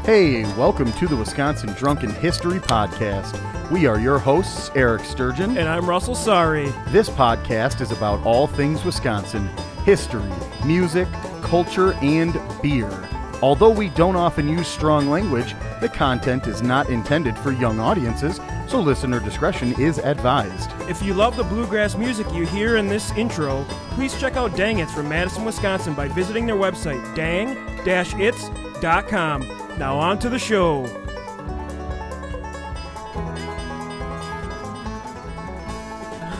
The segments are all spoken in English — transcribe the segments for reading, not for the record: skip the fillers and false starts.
Hey, welcome to the Wisconsin Drunken History Podcast. We are your hosts, Eric Sturgeon. And I'm Russell Sari. This podcast is about all things Wisconsin, history, music, culture, and beer. Although we don't often use strong language, the content is not intended for young audiences, so listener discretion is advised. If you love the bluegrass music you hear in this intro, please check out Dang It's from Madison, Wisconsin by visiting their website, dang-its.com. Now on to the show.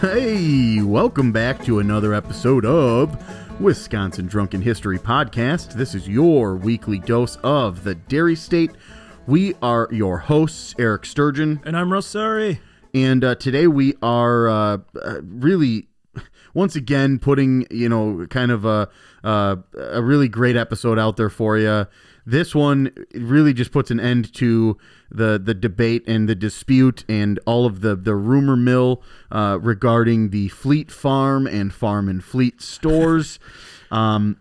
Hey, welcome back to another episode of Wisconsin Drunken History Podcast. This is your weekly dose of the Dairy State. We are your hosts, Eric Sturgeon. And I'm Russ Sari. And today we are really, once again, putting, kind of a really great episode out there for you. This one really just puts an end to the debate and the dispute and all of the rumor mill regarding the Fleet Farm and Farm and Fleet stores. And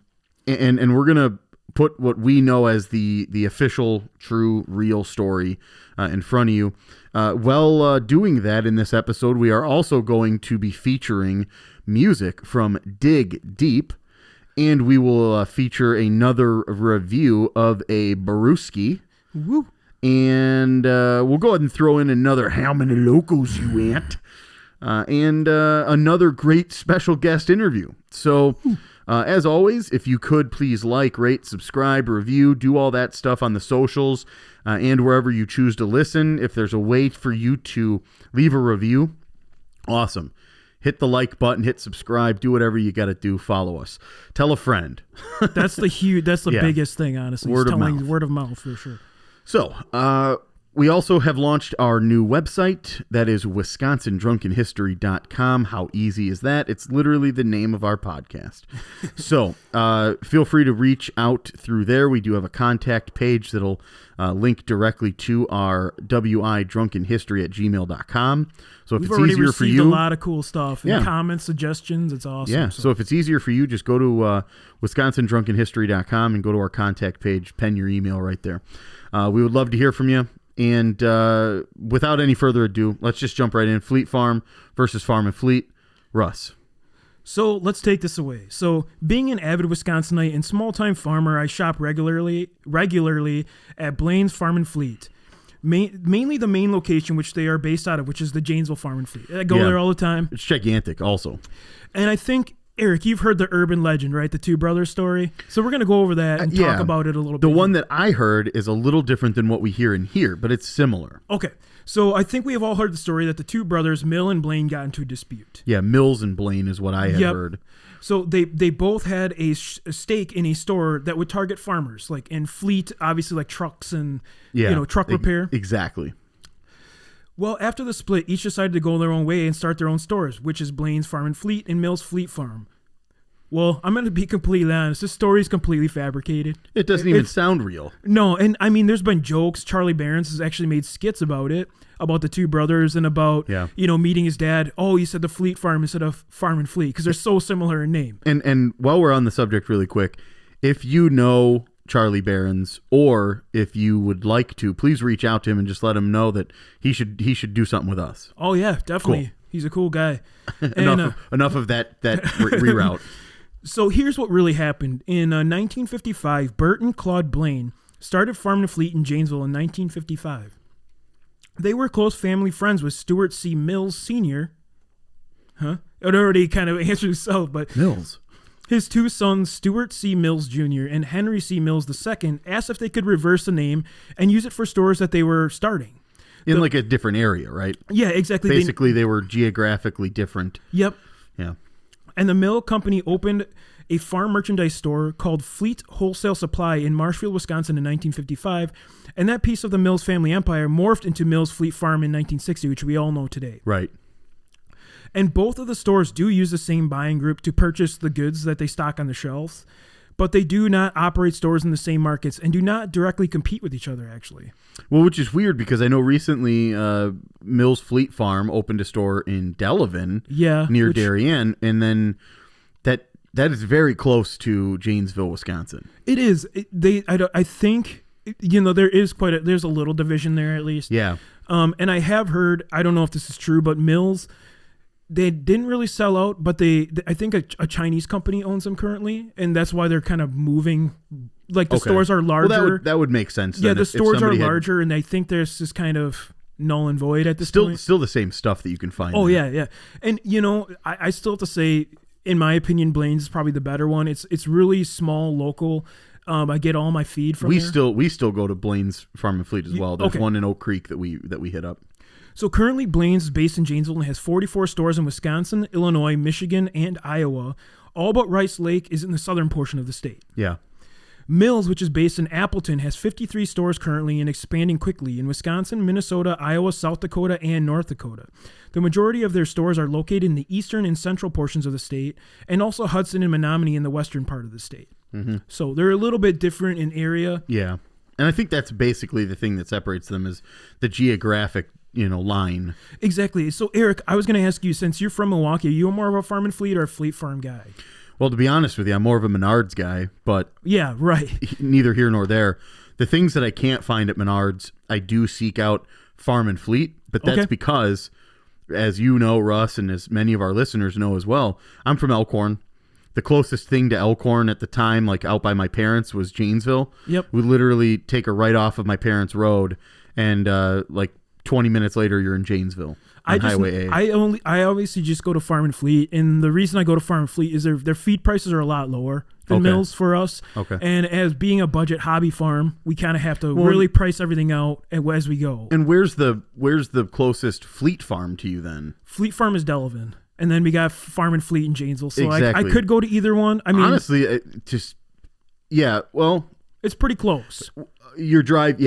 we're going to put what we know as the official, true, real story in front of you. While doing that in this episode, we are also going to be featuring music from Dig Deep. And we will feature another review of a Brewski. Woo. And we'll go ahead and throw in another How Many Locals You Ant? And another great special guest interview. So, as always, if you could please like, rate, subscribe, review, do all that stuff on the socials and wherever you choose to listen. If there's a way for you to leave a review, awesome. Hit the like button, hit subscribe, do whatever you got to do. Follow us. Tell a friend. That's the biggest thing, honestly. Word of mouth. Word of mouth, for sure. So, we also have launched our new website. That is WisconsinDrunkenHistory.com. How easy is that? It's literally the name of our podcast. So, feel free to reach out through there. We do have a contact page that'll link directly to our widrunkenhistory@gmail.com. So if We've it's already easier for received you, a lot of cool stuff. And comments, suggestions. It's awesome. Yeah. So if it's easier for you, just go to WisconsinDrunkenHistory.com and go to our contact page. Pen your email right there. We would love to hear from you. And without any further ado, let's just jump right in. Fleet Farm versus Farm and Fleet. Russ. So let's take this away. So being an avid Wisconsinite and small-time farmer, I shop regularly at Blaine's Farm and Fleet. Mainly the main location, which they are based out of, which is the Janesville Farm and Fleet. I go there all the time. It's gigantic also. And I think, Eric, you've heard the urban legend, right? The two brothers story. So we're going to go over that and talk about it a little bit. The one that I heard is a little different than what we hear in here, but it's similar. Okay. So I think we have all heard the story that the two brothers, Mill and Blaine, got into a dispute. Yeah, Mills and Blaine is what I had heard. So they both had a stake in a store that would target farmers, like in Fleet, obviously like trucks and truck repair. Exactly. Well, after the split, each decided to go their own way and start their own stores, which is Blaine's Farm and Fleet and Mill's Fleet Farm. Well, I'm going to be completely honest. This story is completely fabricated. It doesn't even sound real. No, and I mean, there's been jokes. Charlie Barons has actually made skits about it, about the two brothers and about, meeting his dad. Oh, he said the Fleet Farm instead of Farm and Fleet because they're so similar in name. And while we're on the subject really quick, if you know Charlie Barons or if you would like to, please reach out to him and just let him know that he should do something with us. Oh, yeah, definitely. Cool. He's a cool guy. enough of that reroute. So here's what really happened. In 1955, Bert and Claude Blaine started Farm and Fleet in Janesville in 1955. They were close family friends with Stuart C. Mills Sr. It already kind of answered itself, but Mills. His two sons, Stuart C. Mills Jr. and Henry C. Mills II, asked if they could reverse the name and use it for stores that they were starting. In like a different area, right? Yeah, exactly. Basically, they were geographically different. Yep. Yeah. And the mill company opened a farm merchandise store called Fleet Wholesale Supply in Marshfield, Wisconsin in 1955. And that piece of the Mills family empire morphed into Mills Fleet Farm in 1960, which we all know today. Right. And both of the stores do use the same buying group to purchase the goods that they stock on the shelves. But they do not operate stores in the same markets and do not directly compete with each other, actually. Well, which is weird because I know recently Mills Fleet Farm opened a store in Delavan near Darien, and then that is very close to Janesville, Wisconsin. It is. I think there is there's a little division there at least. Yeah. And I have heard, I don't know if this is true, but Mills, they didn't really sell out, but I think a Chinese company owns them currently, and that's why they're kind of moving. Like the stores are larger. Well, that would make sense. Yeah, then the if stores are larger, and I think there's this kind of null and void at this point. Still the same stuff that you can find. Oh there. yeah. And I still have to say, in my opinion, Blaine's is probably the better one. It's really small, local. I get all my feed from there. We still go to Blaine's Farm and Fleet as well. There's one in Oak Creek that we hit up. So currently, Blaine's is based in Janesville and has 44 stores in Wisconsin, Illinois, Michigan, and Iowa. All but Rice Lake is in the southern portion of the state. Yeah. Mills, which is based in Appleton, has 53 stores currently and expanding quickly in Wisconsin, Minnesota, Iowa, South Dakota, and North Dakota. The majority of their stores are located in the eastern and central portions of the state, and also Hudson and Menominee in the western part of the state. Mm-hmm. So they're a little bit different in area. Yeah. And I think that's basically the thing that separates them is the geographic line. Exactly. So, Eric, I was going to ask you, since you're from Milwaukee, are you more of a Farm and Fleet or a Fleet Farm guy? Well, to be honest with you, I'm more of a Menards guy, but yeah, right. Neither here nor there. The things that I can't find at Menards, I do seek out Farm and Fleet, but that's because, as you know, Russ, and as many of our listeners know as well, I'm from Elkhorn. The closest thing to Elkhorn at the time, like out by my parents, was Janesville. Yep. We literally take a right off of my parents' road, and like 20 minutes later, you're in Janesville on Highway A. I obviously just go to Farm and Fleet, and the reason I go to Farm and Fleet is their feed prices are a lot lower than Mills for us. Okay. And as being a budget hobby farm, we kind of have to really price everything out as we go. And where's the closest Fleet farm to you then? Fleet Farm is Delavan. And then we got Farm and Fleet in Janesville. So exactly. I could go to either one. I mean, honestly, it's pretty close. Your drive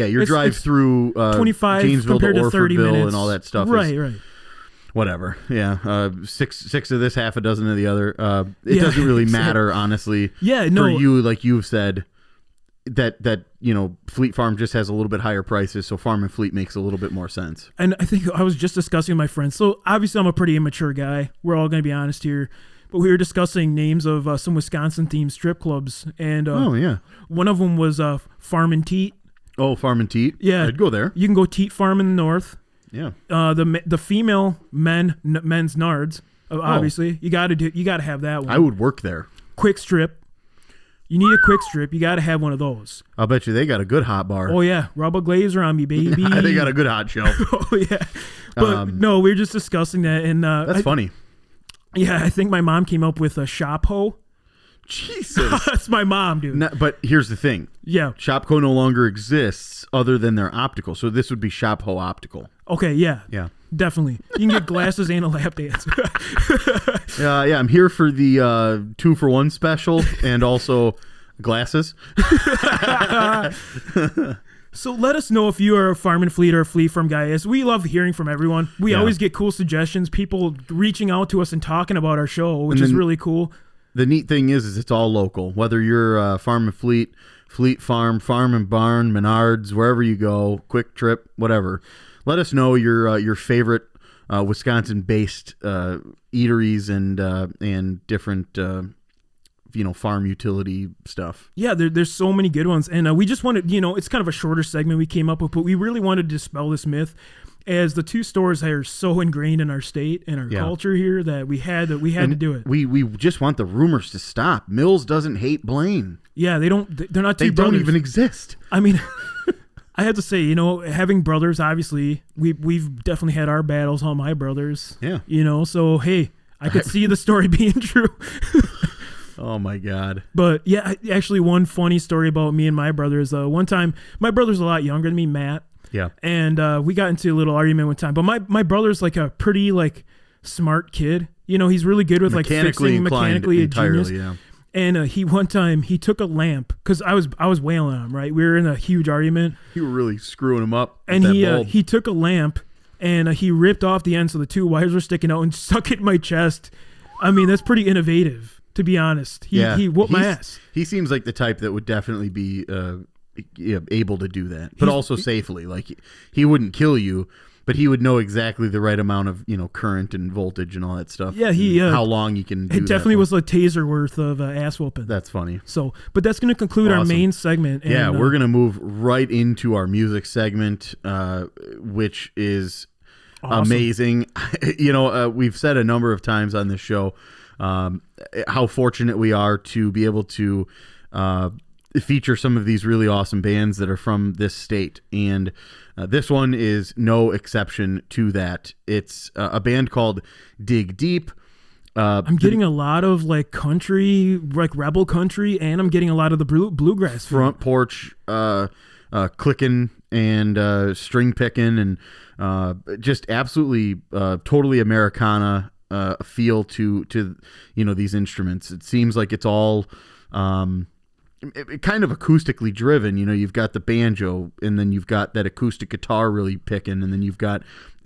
through 25 Janesville compared to 30 minutes and all that stuff. Right. Whatever. Yeah. Six of this, half a dozen of the other. It doesn't really matter, honestly. Yeah. No. For you, like you've said, that Fleet Farm just has a little bit higher prices, so Farm and Fleet makes a little bit more sense. And I think I was just discussing with my friends. So obviously I'm a pretty immature guy. We're all going to be honest here. But we were discussing names of some Wisconsin-themed strip clubs. And one of them was Farm and Teat. Oh, Farm and Teat? Yeah. I'd go there. You can go Teat Farm in the north. Yeah. The female men's Nards, obviously. You got to have that one. I would work there. Quick Strip. You need a Quick Strip. You got to have one of those. I'll bet you they got a good hot bar. Oh, yeah. Rubber Glazer on me, baby. They got a good hot shelf. Oh, yeah. But, no, we were just discussing that. And that's funny. Yeah, I think my mom came up with a Shop Ho. Jesus. That's my mom, dude. No, but here's the thing. Yeah. Shopco no longer exists other than their optical. So this would be Shop Ho Optical. Okay, yeah. Yeah. Definitely. You can get glasses and a lap dance. Yeah, I'm here for the 2-for-1 special and also glasses. So let us know if you are a Farm and Fleet or a Fleet Farm guy. As we love hearing from everyone. We always get cool suggestions, people reaching out to us and talking about our show, which is really cool. The neat thing is it's all local. Whether you're Farm and Fleet, Fleet Farm, Farm and Barn, Menards, wherever you go, Quick Trip, whatever. Let us know your favorite Wisconsin-based eateries and different farm utility stuff. Yeah, there's so many good ones, and we just wanted, it's kind of a shorter segment we came up with, but we really wanted to dispel this myth, as the two stores are so ingrained in our state and our culture here that we had to do it. We just want the rumors to stop. Mills doesn't hate Blaine. Yeah, they're not. They don't even exist. I mean. I have to say, having brothers, obviously, we've definitely had our battles, all my brothers. Yeah. So, hey, I could see the story being true. Oh, my God. But, yeah, actually, one funny story about me and my brothers. One time, my brother's a lot younger than me, Matt. Yeah. And we got into a little argument one time. But my brother's like a pretty, smart kid. He's really good with, fixing mechanically a genius. Yeah. And one time he took a lamp because I was wailing on him, right? We were in a huge argument. You were really screwing him up. And he took a lamp and he ripped off the end so the two wires were sticking out and stuck it in my chest. I mean, that's pretty innovative, to be honest. He whooped my ass. He seems like the type that would definitely be able to do that, but also safely. Like he wouldn't kill you, but he would know exactly the right amount of, current and voltage and all that stuff. Yeah, he how long you can do it definitely that was a taser worth of ass whooping. That's funny. So, but that's going to conclude our main segment. And, yeah, we're going to move right into our music segment, which is awesome. Amazing. We've said a number of times on this show how fortunate we are to be able to feature some of these really awesome bands that are from this state, and this one is no exception to that. It's a band called Dig Deep. I'm getting a lot of like country, like rebel country, and I'm getting a lot of the bluegrass front porch clicking and string picking, and just absolutely totally Americana feel to these instruments. It seems like it's all kind of acoustically driven. You've got the banjo, and then you've got that acoustic guitar really picking, and then you've got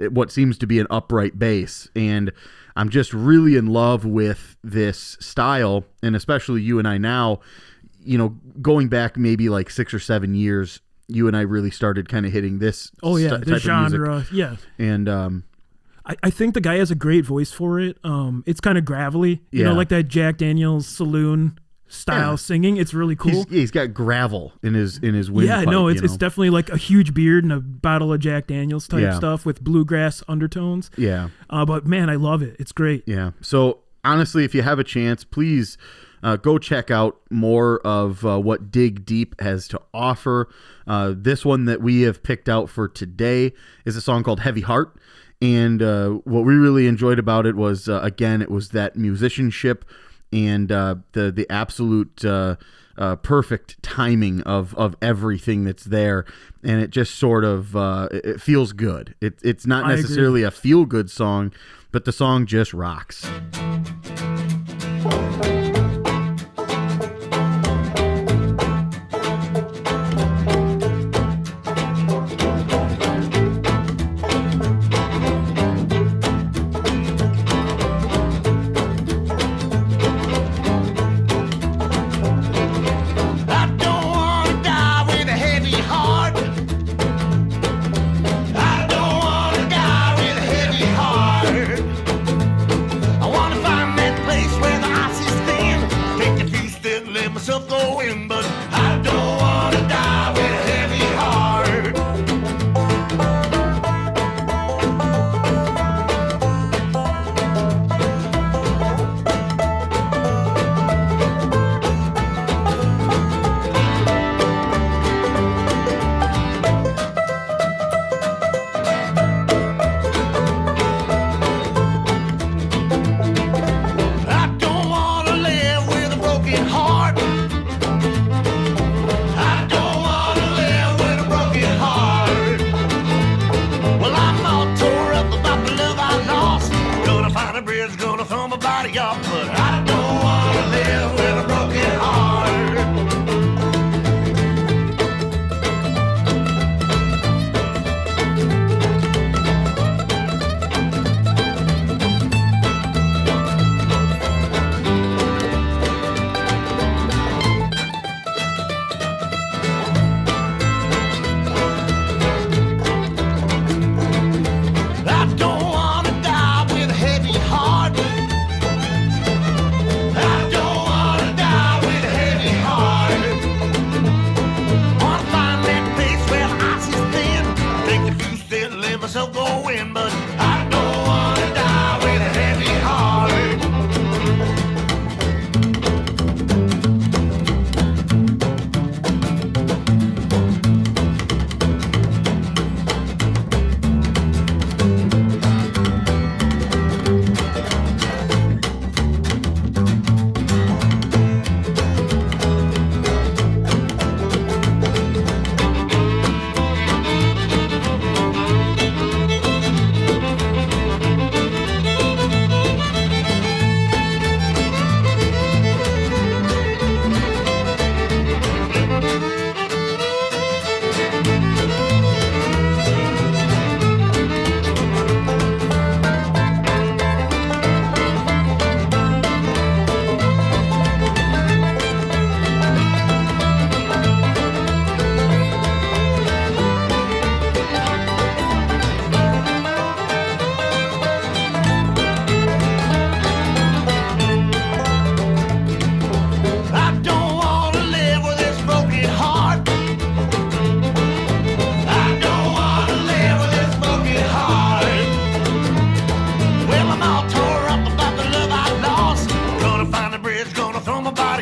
what seems to be an upright bass. And I'm just really in love with this style, and especially you and I now, going back maybe like 6 or 7 years, you and I really started kind of hitting this the type genre. of music. Yeah. And I think the guy has a great voice for it. It's kind of gravelly, like that Jack Daniel's saloon style singing. It's really cool. He's got gravel in his windpipe. Yeah, no, it's definitely like a huge beard and a bottle of Jack Daniel's type stuff with bluegrass undertones. Yeah. But man, I love it. It's great. Yeah. So honestly, if you have a chance, please go check out more of what Dig Deep has to offer. This one that we have picked out for today is a song called Heavy Heart. And what we really enjoyed about it was, again, it was that musicianship and the absolute perfect timing of everything that's there. And it just sort of it feels good. It's not necessarily a feel-good song, but the song just rocks.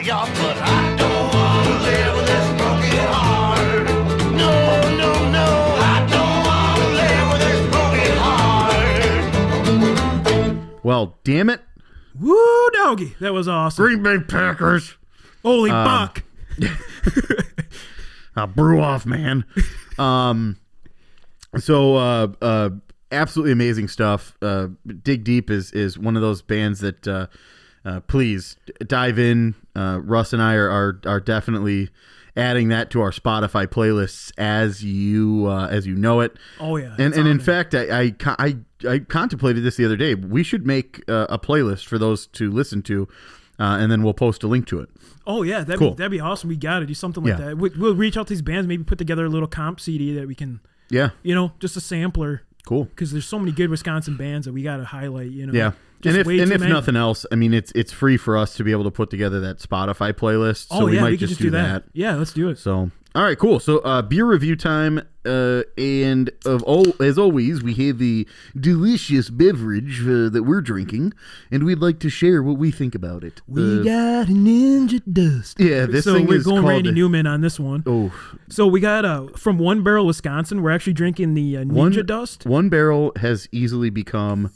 off, but I don't want to live with this broken heart. No, no, no, I don't want to live with this broken heart. Well, damn it. Woo, doggy. That was awesome. Green Bay Packers. Holy buck. Brew off, man. Absolutely amazing stuff. Dig Deep is one of those bands that please dive in. Russ and I are definitely adding that to our Spotify playlists as you know it. Oh yeah, and in fact, I contemplated this the other day. We should make a playlist for those to listen to, and then we'll post a link to it. Oh yeah, that'd be awesome. We got to do something like that. We'll reach out to these bands, maybe put together a little comp CD that we can. Yeah. Just a sampler. Cool. Because there's so many good Wisconsin bands that we got to highlight. Yeah. And if nothing else, I mean, it's free for us to be able to put together that Spotify playlist. So we might just do that. Yeah, let's do it. So, all right, cool. So, beer review time, and as always, we have the delicious beverage that we're drinking, and we'd like to share what we think about it. We got a Ninja Dust. Yeah, this thing we're is going called Randy Newman on this one. Oh, so we got from One Barrel, Wisconsin. We're actually drinking the Ninja Dust. One Barrel has easily become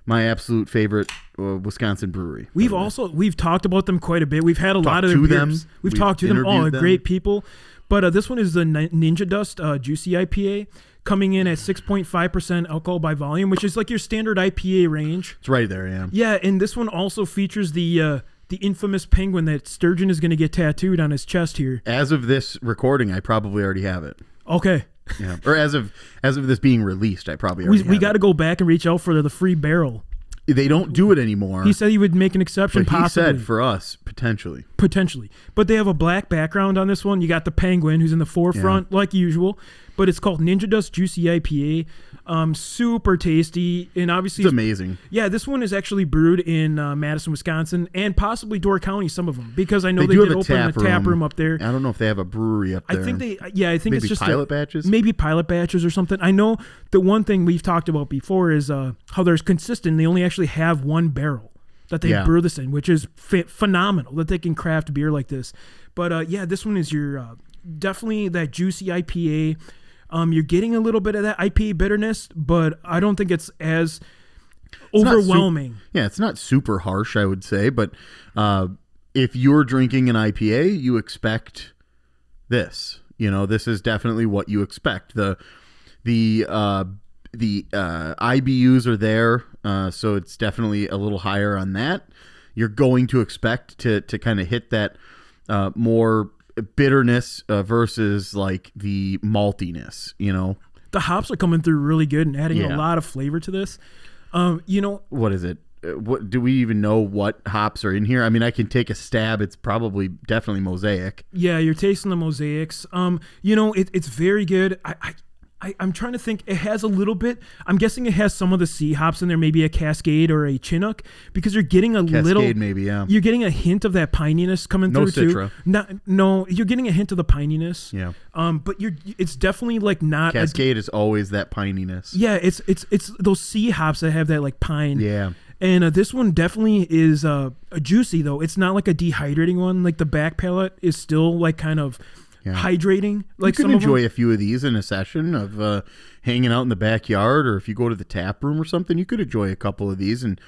my absolute favorite Wisconsin brewery. We've talked about them quite a bit. We've had a lot of their beers. We've talked to them. Oh, great people. But this one is the Ninja Dust Juicy IPA, coming in at 6.5% alcohol by volume, which is like your standard IPA range. It's right there, yeah. Yeah, and this one also features the infamous penguin that Sturgeon is going to get tattooed on his chest here. As of this recording, I probably already have it. Okay. Yeah, or as of this being released, I probably already have it. We got to go back and reach out for the free barrel. They don't do it anymore. He said he would make an exception, but possibly. He said for us, potentially. Potentially. But they have a black background on this one. You got the penguin who's in the forefront, like usual. But it's called Ninja Dust Juicy IPA. Super tasty. And obviously... It's amazing. Yeah, this one is actually brewed in Madison, Wisconsin, and possibly Door County, some of them. Because I know they did open a tap room up there. I don't know if they have a brewery up there. I think maybe it's just pilot batches? Maybe pilot batches or something. I know the one thing we've talked about before is how there's consistent. They only actually have one barrel that they brew this in, which is phenomenal that they can craft beer like this. But this one is your definitely that juicy IPA. You're getting a little bit of that IPA bitterness, but I don't think it's as overwhelming. It's not super harsh, I would say. But if you're drinking an IPA, you expect this. This is definitely what you expect. The IBUs are there, so it's definitely a little higher on that. You're going to expect to kind of hit that more bitterness versus like the maltiness. The hops are coming through really good and adding a lot of flavor to this. What is it? What do we even know what hops are in here? I mean, I can take a stab. It's definitely Mosaic. Yeah, you're tasting the Mosaics. It's very good. I'm trying to think. It has a little bit. I'm guessing it has some of the C hops in there, maybe a Cascade or a Chinook, because you're getting Cascade, maybe, yeah. You're getting a hint of that pininess coming through Citra. too. No, you're getting a hint of the pininess. Yeah. But it's definitely like not. Cascade is always that pininess. Yeah, it's those C hops that have that like pine. Yeah. And this one definitely is a juicy though. It's not like a dehydrating one. Like the back palate is still like kind of. Hydrating. Like you can enjoy a few of these in a session of hanging out in the backyard, or if you go to the tap room or something, you could enjoy a couple of these and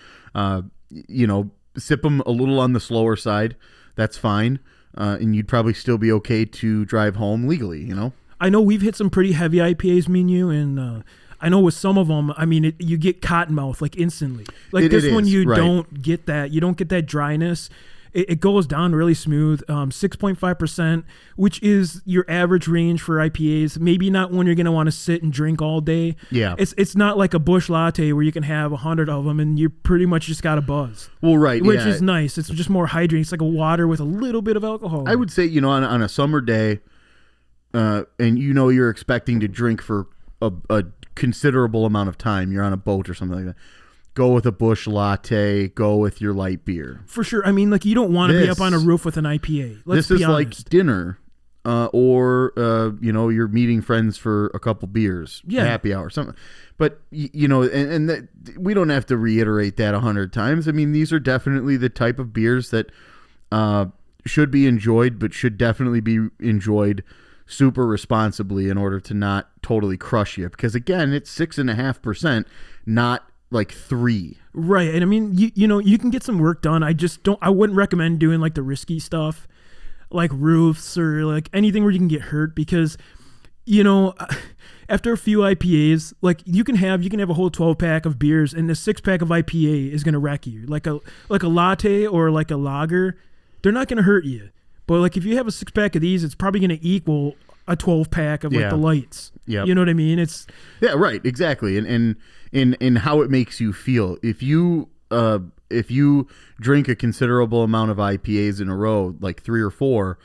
sip them a little on the slower side. That's fine, and you'd probably still be okay to drive home legally. I know we've hit some pretty heavy IPAs, me and you, and I know with some of them, I mean, you get cotton mouth like instantly. Like this one, you don't get that. You don't get that dryness. It goes down really smooth, 6.5%, which is your average range for IPAs. Maybe not when you're going to want to sit and drink all day. Yeah. It's not like a Busch Latte where you can have 100 of them and you pretty much just got a buzz. Well, right. Which is nice. It's just more hydrating. It's like a water with a little bit of alcohol. I would say, on a summer day, and you're expecting to drink for a considerable amount of time. You're on a boat or something like that. Go with a Busch Latte. Go with your light beer. For sure. I mean, like, you don't want to be up on a roof with an IPA. Let's be honest. Like dinner, or you're meeting friends for a couple beers, happy hour, something. But and we don't have to reiterate that 100 times. I mean, these are definitely the type of beers that should be enjoyed, but should definitely be enjoyed super responsibly in order to not totally crush you. Because again, it's 6.5%, not like 3. Right. And I mean, you can get some work done. I wouldn't recommend doing like the risky stuff, like roofs or like anything where you can get hurt, because, after a few IPAs, like you can have a whole 12-pack of beers, and the 6-pack of IPA is going to wreck you. Like a latte or like a lager, they're not going to hurt you. But like if you have a 6-pack of these, it's probably going to equal a 12-pack of like the lights. Yeah. You know what I mean? It's right, exactly. And in how it makes you feel. If you drink a considerable amount of IPAs in a row, like 3 or 4,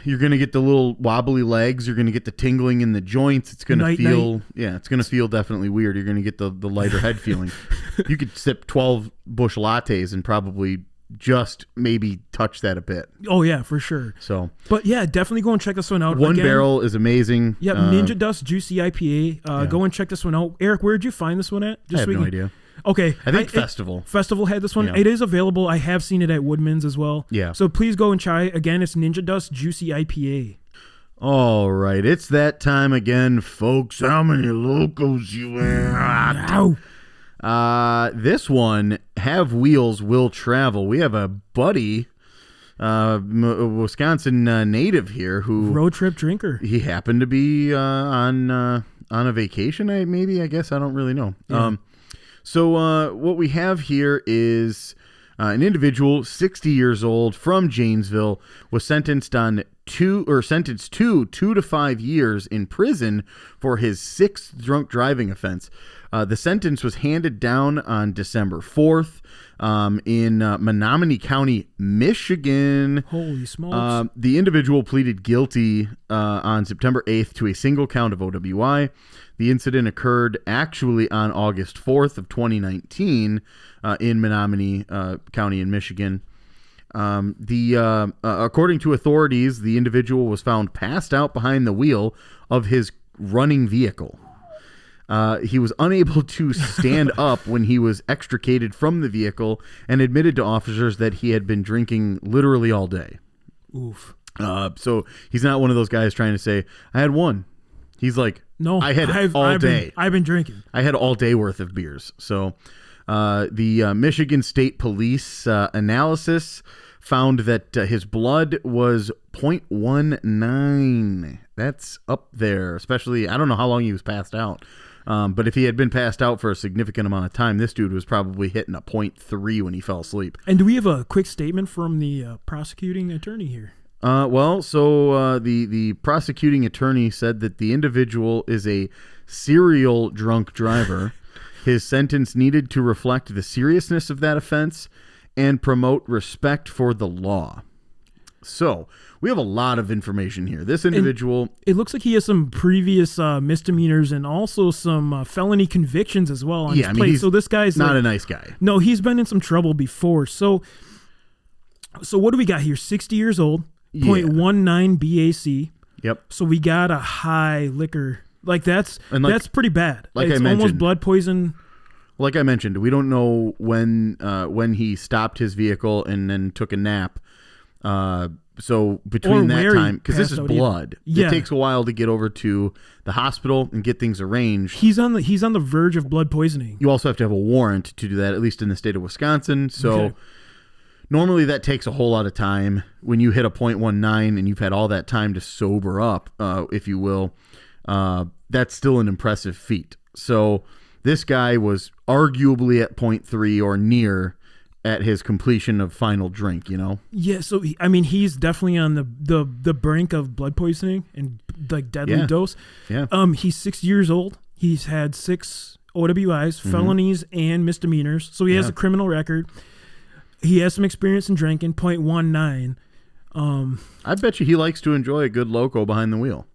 you're going to get the little wobbly legs. You're going to get the tingling in the joints. It's going to feel, it's going to feel definitely weird. You're going to get the lighter head feeling. You could sip 12 Busch lattes and probably just maybe touch that a bit. Oh yeah, for sure. So, but yeah, definitely go and check this one out. One Barrel is amazing. Yeah, Ninja Dust Juicy IPA. Go and check this one out. Eric, where did you find this one at? I have no idea. Okay. I think Festival. Festival had this one. Yeah. It is available. I have seen it at Woodman's as well. Yeah. So please go and try. Again, it's Ninja Dust Juicy IPA. All right. It's that time again, folks. How many locos you at? This one, Have Wheels Will Travel. We have a buddy, Wisconsin native here who... Road trip drinker. He happened to be on a vacation, I guess. I don't really know. Yeah. So what we have here is an individual, 60 years old, from Janesville, was sentenced to 2 to 5 years in prison for his 6th drunk driving offense. The sentence was handed down on December 4th in Menominee County, Michigan. Holy smokes. The individual pleaded guilty on September 8th to a single count of OWI. The incident occurred actually on August 4th of 2019 in Menominee County in Michigan. According to authorities, the individual was found passed out behind the wheel of his running vehicle. He was unable to stand up when he was extricated from the vehicle and admitted to officers that he had been drinking literally all day. Oof. So he's not one of those guys trying to say, I had one. He's like, no, I've been drinking. I had all day worth of beers. So the Michigan State Police analysis found that his blood was 0.19. That's up there, especially, I don't know how long he was passed out. But if he had been passed out for a significant amount of time, this dude was probably hitting a 0.3 when he fell asleep. And do we have a quick statement from the prosecuting attorney here? The prosecuting attorney said that the individual is a serial drunk driver. His sentence needed to reflect the seriousness of that offense and promote respect for the law. So we have a lot of information here. This individual... It looks like he has some previous misdemeanors and also some felony convictions as well on his plate. So this guy's not a nice guy. No, he's been in some trouble before. So what do we got here? 60 years old, 0.19 BAC. Yep. So we got a high liquor. That's pretty bad. Like it's I mentioned, almost blood poison. Like I mentioned, we don't know when he stopped his vehicle and then took a nap. So between that time, because this is blood, it takes a while to get over to the hospital and get things arranged. He's on the verge of blood poisoning. You also have to have a warrant to do that, at least in the state of Wisconsin. So normally that takes a whole lot of time. When you hit a 0.19 and you've had all that time to sober up, if you will, that's still an impressive feat. So this guy was arguably at 0.3 or near at his completion of final drink, Yeah, so he's definitely on the brink of blood poisoning and like deadly dose. Yeah. He's 6 years old. He's had 6 OWIs, felonies, and misdemeanors. So he has a criminal record. He has some experience in drinking, 0.19. I bet you he likes to enjoy a good loco behind the wheel.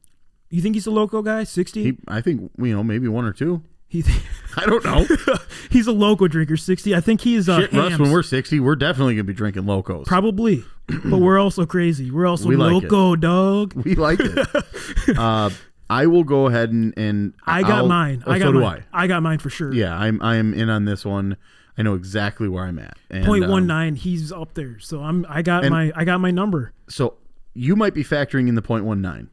You think he's a loco guy? 60? I think maybe 1 or 2. I don't know. He's a loco drinker, 60. I think he's Shit, Russ, when we're 60, we're definitely going to be drinking locos. Probably. But we're also crazy. We're also loco, dog. We like it. I will go ahead and I got mine. I got mine for sure. Yeah, I am in on this one. I know exactly where I'm at. And, 0.19, he's up there. So I got my number. So you might be factoring in the 0.19.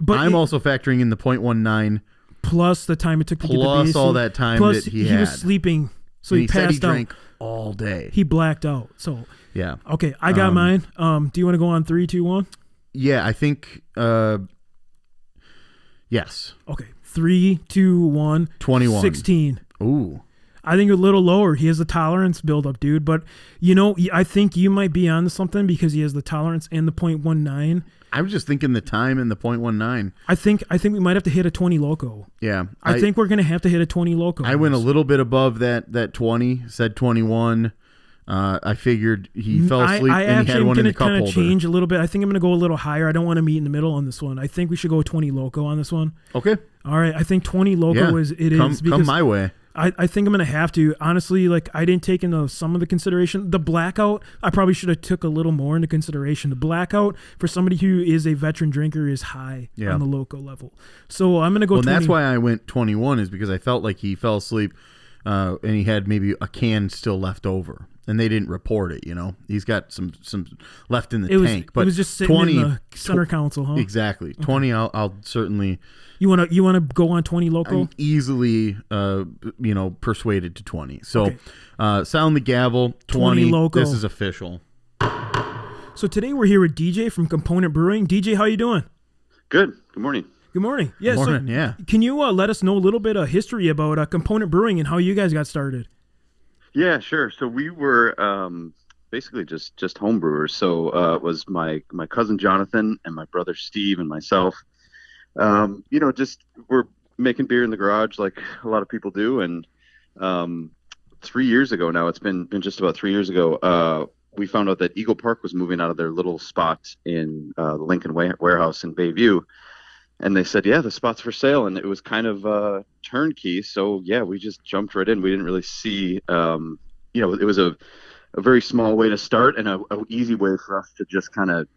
But I'm also factoring in the 0.19 plus the time it took to get the plus base. all that time plus that he had. was sleeping, so And he said passed he drank all day. He blacked out. So Yeah. okay, I got mine. Do you want to go on 3, 2, 1? Yeah, I think yes. Okay, 3, 2, 1. 21. 16. Ooh. I think a little lower. He has the tolerance buildup, dude. But I think you might be on to something because he has the tolerance and the 0.19. I was just thinking the time and the 0.19. I think we might have to hit a 20 loco. Yeah. I think we're gonna have to hit a 20 loco. I went a little bit above that 20, said 21. I figured he fell asleep and he had one in the cup holder. I'm going to kind of change a little bit. I think I'm going to go a little higher. I don't want to meet in the middle on this one. I think we should go 20 loco on this one. Okay. All right. I think 20 loco is come my way. I think I'm going to have to. Honestly, like I didn't take into some of the consideration. The blackout, I probably should have took a little more into consideration. The blackout for somebody who is a veteran drinker is high on the loco level. So I'm going to go 20. Well, that's why I went 21 is because I felt like he fell asleep and he had maybe a can still left over. And they didn't report it, He's got some left in the tank. But it was just sitting 20, in the center council, huh? Exactly. Okay. 20, I'll certainly. You wanna go on 20 loco? I'm easily, persuaded to 20. So, sound the gavel. 20 loco. This is official. So today we're here with DJ from Component Brewing. DJ, how you doing? Good. Good morning. Good morning. Yeah. Morning, yeah. Can you let us know a little bit of history about Component Brewing and how you guys got started? Yeah, sure. So we were basically just home brewers. So it was my cousin Jonathan and my brother Steve and myself. Just we're making beer in the garage like a lot of people do. And 3 years ago now, it's been just about 3 years ago, we found out that Eagle Park was moving out of their little spot in the Lincoln warehouse in Bayview. And they said, yeah, the spot's for sale. And it was kind of turnkey. So, yeah, we just jumped right in. We didn't really see, it was a very small way to start and a easy way for us to just kind of,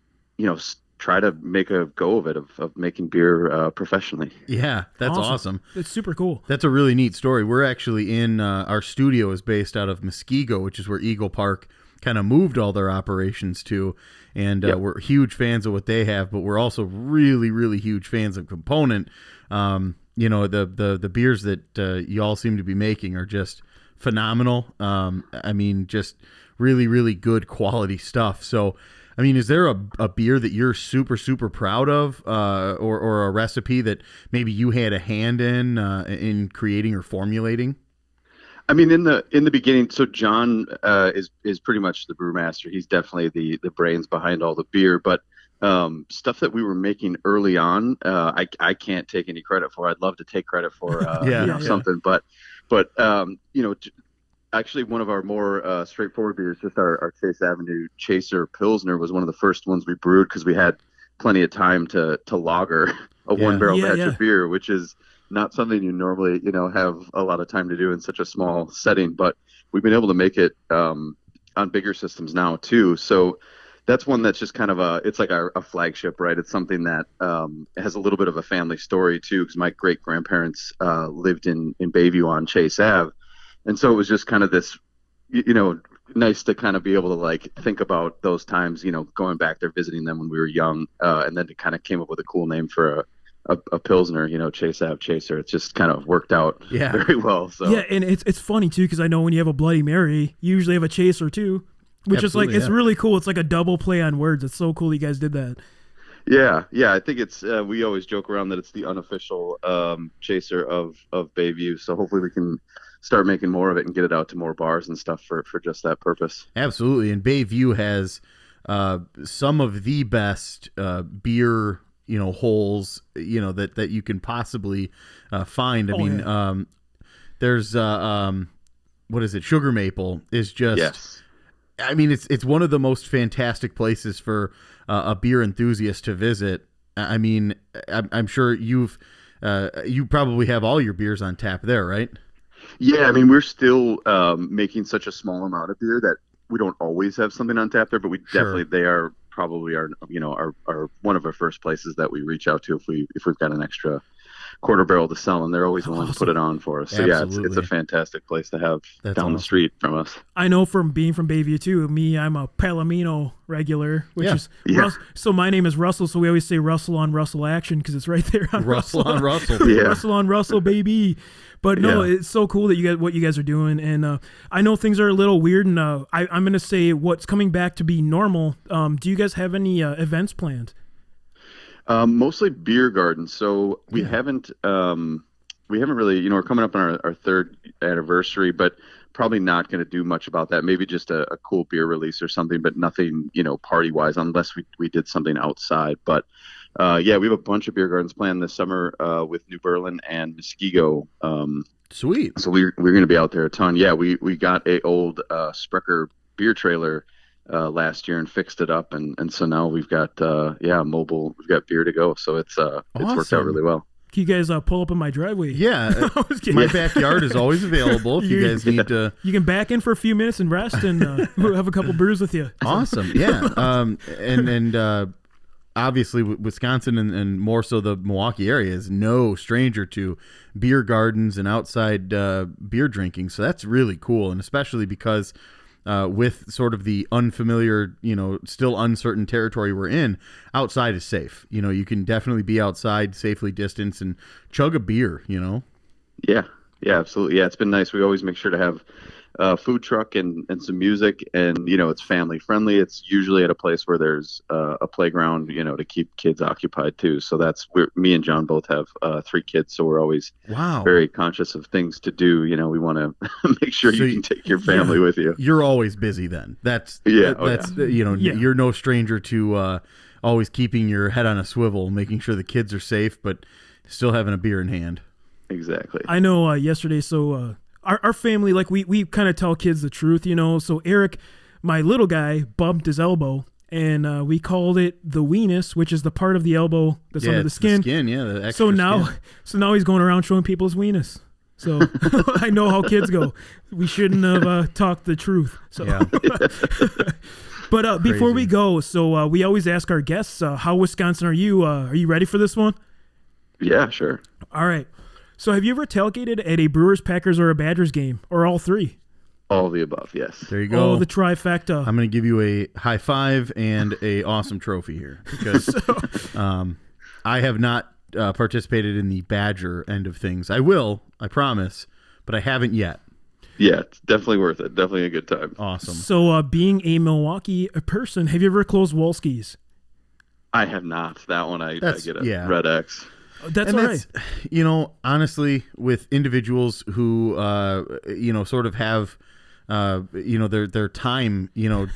try to make a go of it, of making beer professionally. Yeah, that's awesome. It's super cool. That's a really neat story. We're actually in, our studio is based out of Muskego, which is where Eagle Park kind of moved all their operations to. And we're huge fans of what they have, but we're also really, really huge fans of Component. The beers that you all seem to be making are just phenomenal. Just really, really good quality stuff. So, is there a beer that you're super, super proud of, or a recipe that maybe you had a hand in creating or formulating? In the beginning, so John is pretty much the brewmaster. He's definitely the brains behind all the beer. But stuff that we were making early on, I can't take any credit for. I'd love to take credit for something, but actually one of our more straightforward beers, just our Chase Avenue Chaser Pilsner, was one of the first ones we brewed because we had plenty of time to lager a one barrel batch of beer, which is not something you normally, have a lot of time to do in such a small setting, but we've been able to make it on bigger systems now too. So that's one that's just kind of it's like a flagship, right? It's something that has a little bit of a family story too, because my great grandparents lived in Bayview on Chase Ave. And so it was just kind of this, nice to kind of be able to like think about those times, going back there, visiting them when we were young. And then it kind of came up with a cool name for a Pilsner, Chase Ave Chaser. It's just kind of worked out very well. So yeah, and it's funny too, because I know when you have a Bloody Mary, you usually have a Chaser too, which Absolutely, is like, it's really cool. It's like a double play on words. It's so cool you guys did that. Yeah. I think it's we always joke around that it's the unofficial Chaser of Bayview. So hopefully we can start making more of it and get it out to more bars and stuff for just that purpose. Absolutely. And Bayview has some of the best beer holes that you can possibly find. There's what is it, Sugar Maple is just it's one of the most fantastic places for a beer enthusiast to visit. I'm sure you probably have all your beers on tap there, right? Yeah, we're still making such a small amount of beer that we don't always have something on tap there, but we definitely, they are probably our one of our first places that we reach out to if we've got an extra Quarter Barrel to sell, and they're always willing to put it on for us. So yeah, it's a fantastic place to have down the street from us. I know from being from Bayview too. I'm a Palomino regular, which is so my name is Russell. So we always say Russell on Russell action because it's right there on Russell on Russell. Yeah. Russell on Russell, baby. But no, it's so cool that what you guys are doing, and I know things are a little weird, and I'm going to say what's coming back to be normal. Do you guys have any events planned? Mostly beer gardens. So we haven't really, we're coming up on our third anniversary, but probably not going to do much about that. Maybe just a cool beer release or something, but nothing, party wise, unless we did something outside. But we have a bunch of beer gardens planned this summer with New Berlin and Muskego. Sweet. So we're going to be out there a ton. Yeah, we got a old Sprecher beer trailer last year and fixed it up, and so now we've got mobile. We've got beer to go. So it's worked out really well. Can you guys pull up in my driveway? Yeah, my backyard is always available if you guys need to. You can back in for a few minutes and rest, and we'll have a couple brews with you. Awesome, yeah. And obviously, Wisconsin and more so the Milwaukee area is no stranger to beer gardens and outside beer drinking. So that's really cool, and especially because with sort of the unfamiliar, still uncertain territory we're in, outside is safe. You can definitely be outside, safely distanced, and chug a beer, Yeah, absolutely. Yeah, it's been nice. We always make sure to have a food truck and some music, and it's family friendly. It's usually at a place where there's a playground, to keep kids occupied too. So me and John both have 3 kids, so we're always very conscious of things to do. We want to make sure you can take your family with you. You're always busy then. You're no stranger to always keeping your head on a swivel, making sure the kids are safe, but still having a beer in hand. Exactly. I know yesterday, so our family, like we kind of tell kids the truth, So Eric, my little guy, bumped his elbow, and we called it the weenus, which is the part of the elbow that's under the skin. The extra so now he's going around showing people his weenus. So I know how kids go. We shouldn't have talked the truth. So. Yeah. But before we go, so we always ask our guests, how Wisconsin are you? Are you ready for this one? Yeah, sure. All right. So have you ever tailgated at a Brewers, Packers, or a Badgers game, or all 3? All of the above, yes. There you go. Oh, the trifecta. I'm going to give you a high five and a awesome trophy here because I have not participated in the Badger end of things. I will, I promise, but I haven't yet. Yeah, it's definitely worth it. Definitely a good time. Awesome. So being a Milwaukee person, have you ever closed Wolski's? I have not. That one I get a red X. That's all right. Honestly, with individuals who, sort of have, their time,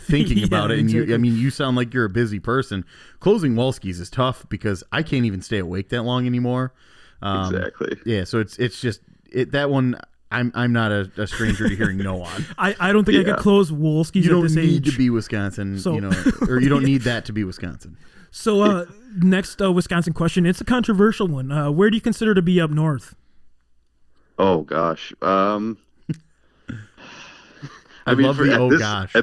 thinking about it. And you sound like you're a busy person. Closing Wolski's is tough because I can't even stay awake that long anymore. Exactly. Yeah. So it's just that one. I'm not a stranger to hearing no on. I don't think I could close Wolski's at this age. You don't need to be Wisconsin, or you don't need that to be Wisconsin. So next Wisconsin question. It's a controversial one. Where do you consider to be up north? Oh, gosh. I love the gosh.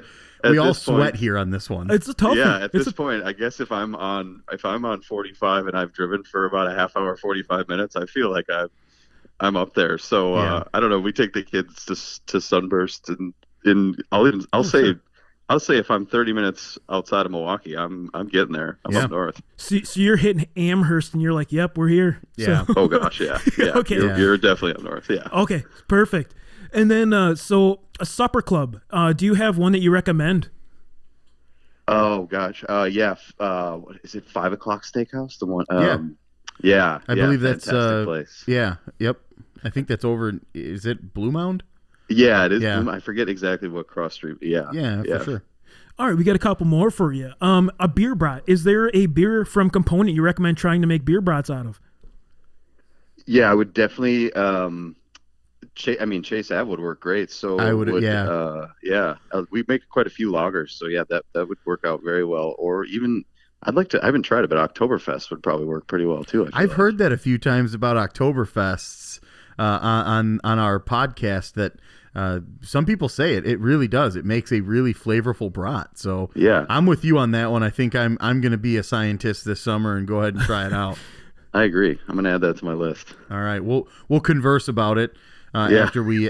We all sweat here on this one. It's a tough one. Yeah, at this point, I guess if I'm on 45 and I've driven for about a half hour, 45 minutes, I feel like I'm up there. So I don't know. We take the kids to Sunburst, and I'll say if I'm 30 minutes outside of Milwaukee, I'm getting there. I'm up north. So you're hitting Amherst, and you're like, "Yep, we're here." Yeah. So. Oh gosh, yeah. Okay. You're definitely up north. Yeah. Okay, perfect. And then, so a supper club. Do you have one that you recommend? Oh gosh, yeah. What is it? 5 o'clock Steakhouse, the one. Yeah, I believe that's place. Yeah, yep. I think that's over. Is it Blue Mound? Yeah, it is. Yeah. I forget exactly what cross street. Yeah, for sure. All right, we got a couple more for you. A beer brat. Is there a beer from component you recommend trying to make beer brats out of? Yeah, I would definitely. Chase Ave would work great. So I would. We make quite a few lagers, so yeah, that would work out very well. Or even. I haven't tried it, but Oktoberfest would probably work pretty well too. I've heard that a few times about Oktoberfests on our podcast that some people say it really does. It makes a really flavorful brat. So yeah, I'm with you on that one. I think I'm going to be a scientist this summer and go ahead and try it out. I agree. I'm gonna add that to my list. All right, we'll converse about it after we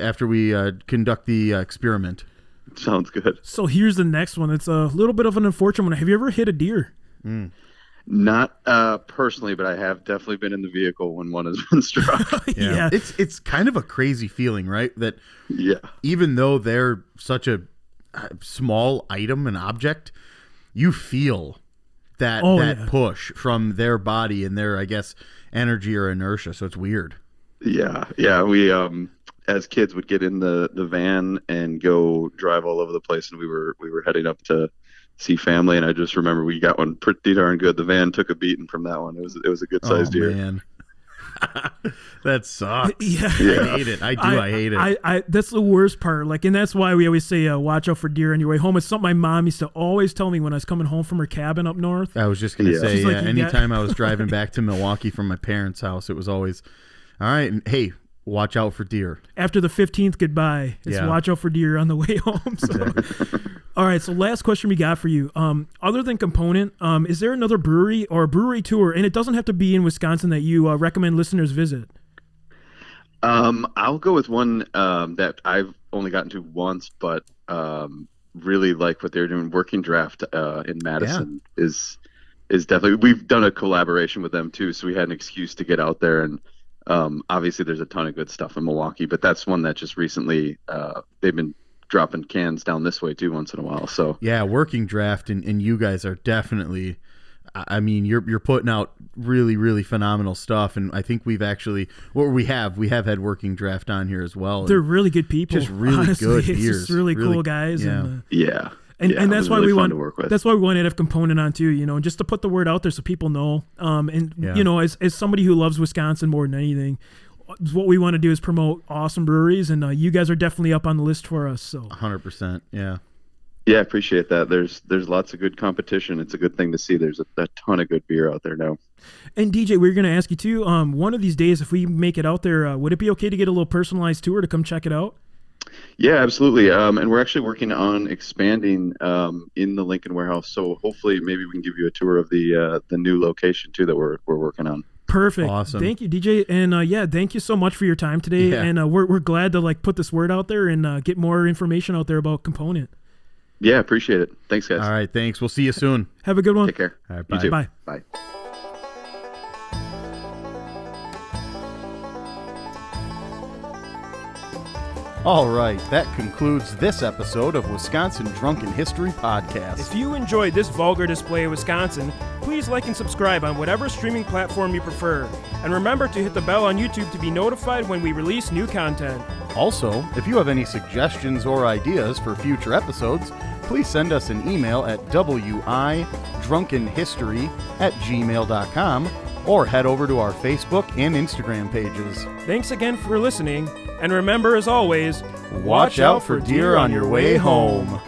conduct the experiment. Sounds good. So here's the next one. It's a little bit of an unfortunate one. Have you ever hit a deer? Not personally, but I have definitely been in the vehicle when one has been struck. Yeah. It's kind of a crazy feeling, right? That Yeah. even though they're such a small item and object, you feel that push from their body and their, I guess, energy or inertia. So it's weird. Yeah. We as kids would get in the van and go drive all over the place, and we were heading up to see family, and I just remember we got one pretty darn good. The van took a beating from that one. It was a good sized deer. Man. That sucks. Yeah. I hate it. I hate it. I that's the worst part. Like, and that's why we always say, watch out for deer on your way home. It's something my mom used to always tell me when I was coming home from her cabin up north. I was just going to say, She's like, anytime I was driving back to Milwaukee from my parents' house, it was always, all right, and hey, watch out for deer. After the 15th goodbye, it's watch out for deer on the way home. So. All right, so last question we got for you. Other than Component, is there another brewery or a brewery tour, and it doesn't have to be in Wisconsin, that you recommend listeners visit? I'll go with one that I've only gotten to once, but really like what they're doing. Working Draft in Madison is definitely. We've done a collaboration with them too, so we had an excuse to get out there. And obviously, there's a ton of good stuff in Milwaukee, but that's one that just recently they've been dropping cans down this way too once in a while. So yeah, Working Draft and you guys are definitely, I mean, you're putting out really, really phenomenal stuff, and I think we have had Working Draft on here as well. They're really good people. Just really honestly, good it's beers. Just really cool guys. Yeah. And that's why really we fun want to work with. That's why we wanted to have Component on too, just to put the word out there so people know. As somebody who loves Wisconsin more than anything, what we want to do is promote awesome breweries, and you guys are definitely up on the list for us. So 100%, yeah. Yeah, I appreciate that. There's lots of good competition. It's a good thing to see. There's a ton of good beer out there now. And DJ, we're going to ask you too. One of these days, if we make it out there, would it be okay to get a little personalized tour to come check it out? Yeah, absolutely. And we're actually working on expanding in the Lincoln warehouse. So hopefully, maybe we can give you a tour of the new location too that we're working on. Perfect. Awesome. Thank you, DJ. And thank you so much for your time today. Yeah. And we're glad to put this word out there and get more information out there about Component. Yeah, appreciate it. Thanks, guys. All right, thanks. We'll see you soon. Have a good one. Take care. All right, You bye. too. Bye. Bye. All right, that concludes this episode of Wisconsin Drunken History Podcast. If you enjoyed this vulgar display of Wisconsin, please like and subscribe on whatever streaming platform you prefer. And remember to hit the bell on YouTube to be notified when we release new content. Also, if you have any suggestions or ideas for future episodes, please send us an email at widrunkenhistory@gmail.com or head over to our Facebook and Instagram pages. Thanks again for listening, and remember, as always, Watch out for deer on your way home.